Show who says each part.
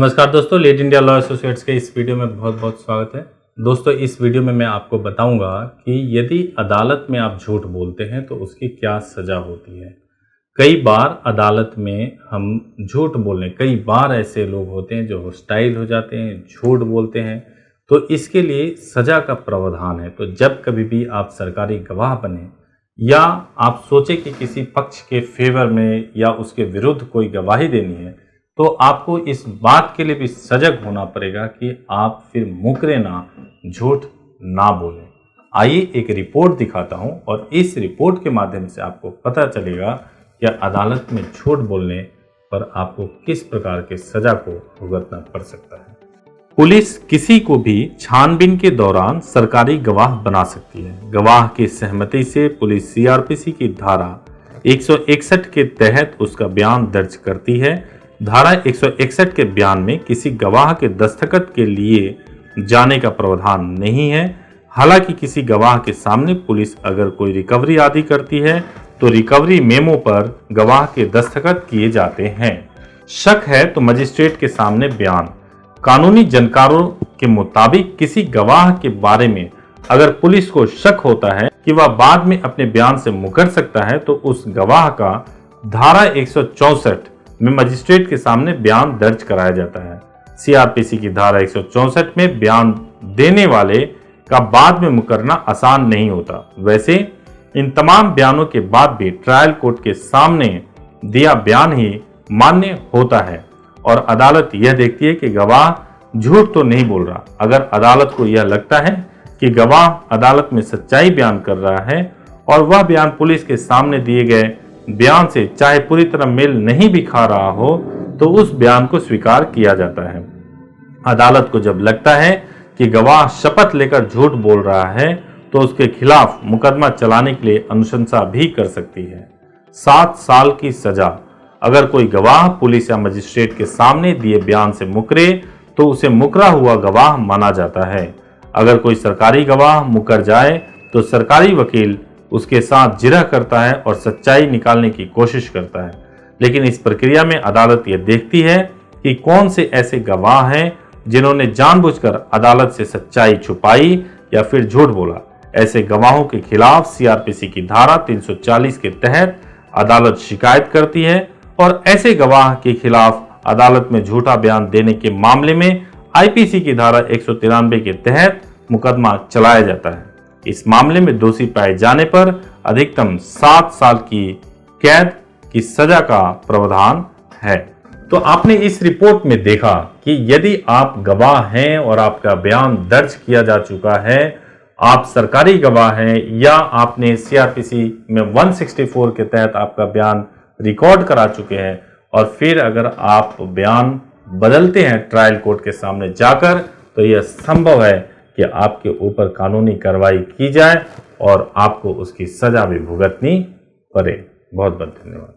Speaker 1: नमस्कार दोस्तों, lead India law associates के इस वीडियो में बहुत बहुत स्वागत है। दोस्तों, इस वीडियो में मैं आपको बताऊंगा कि यदि अदालत में आप झूठ बोलते हैं तो उसकी क्या सज़ा होती है। कई बार अदालत में हम झूठ बोलने, कई बार ऐसे लोग होते हैं जो हॉस्टाइल हो जाते हैं, झूठ बोलते हैं, तो इसके लिए सज़ा का प्रावधान है। तो जब कभी भी आप सरकारी गवाह बने या आप सोचें कि किसी पक्ष के फेवर में या उसके विरुद्ध कोई गवाही देनी है, तो आपको इस बात के लिए भी सजग होना पड़ेगा कि आप फिर मुकरे ना, झूठ ना बोलें। आइए एक रिपोर्ट दिखाता हूं और इस रिपोर्ट के माध्यम से आपको पता चलेगा कि अदालत में झूठ बोलने पर आपको किस प्रकार के सजा को भुगतना पड़ सकता है। पुलिस किसी को भी छानबीन के दौरान सरकारी गवाह बना सकती है। गवाह की सहमति से पुलिस सीआरपीसी की धारा 161 के तहत उसका बयान दर्ज करती है। धारा 161 के बयान में किसी गवाह के दस्तखत के लिए जाने का प्रावधान नहीं है। हालांकि किसी गवाह के सामने पुलिस अगर कोई रिकवरी आदि करती है तो रिकवरी मेमो पर गवाह के दस्तखत किए जाते हैं। शक है तो मजिस्ट्रेट के सामने बयान। कानूनी जानकारों के मुताबिक किसी गवाह के बारे में अगर पुलिस को शक होता है कि वह बाद में अपने बयान से मुकर सकता है तो उस गवाह का धारा 164 में मजिस्ट्रेट के सामने बयान दर्ज कराया जाता है। सीआरपीसी की धारा 164 में बयान देने वाले का बाद में मुकरना आसान नहीं होता। वैसे इन तमाम बयानों के बाद भी ट्रायल कोर्ट के सामने दिया बयान ही मान्य होता है और अदालत यह देखती है कि गवाह झूठ तो नहीं बोल रहा। अगर अदालत को यह लगता है कि गवाह अदालत में सच्चाई बयान कर रहा है और वह बयान पुलिस के सामने दिए गए बयान से चाहे पूरी तरह मेल नहीं भी खा रहा हो तो उस बयान को स्वीकार किया जाता है। अदालत को जब लगता है कि गवाह शपथ लेकर झूठ बोल रहा है तो उसके खिलाफ मुकदमा चलाने के लिए अनुशंसा भी कर सकती है। 7 साल की सजा। अगर कोई गवाह पुलिस या मजिस्ट्रेट के सामने दिए बयान से मुकरे तो उसे मुकरा हुआ गवाह माना जाता है। अगर कोई सरकारी गवाह मुकर जाए तो सरकारी वकील उसके साथ जिरह करता है और सच्चाई निकालने की कोशिश करता है। लेकिन इस प्रक्रिया में अदालत यह देखती है कि कौन से ऐसे गवाह हैं जिन्होंने जानबूझकर अदालत से सच्चाई छुपाई या फिर झूठ बोला। ऐसे गवाहों के खिलाफ सीआरपीसी की धारा 340 के तहत अदालत शिकायत करती है और ऐसे गवाह के खिलाफ अदालत में झूठा बयान देने के मामले में आईपीसी की धारा 193 के तहत मुकदमा चलाया जाता है। इस मामले में दोषी पाए जाने पर अधिकतम 7 साल की कैद की सजा का प्रावधान है। तो आपने इस रिपोर्ट में देखा कि यदि आप गवाह हैं और आपका बयान दर्ज किया जा चुका है, आप सरकारी गवाह हैं या आपने सीआरपीसी में 164 के तहत आपका बयान रिकॉर्ड करा चुके हैं और फिर अगर आप बयान बदलते हैं ट्रायल कोर्ट के सामने जाकर, तो यह संभव है कि आपके ऊपर कानूनी कार्रवाई की जाए और आपको उसकी सजा भी भुगतनी पड़े। बहुत बहुत धन्यवाद।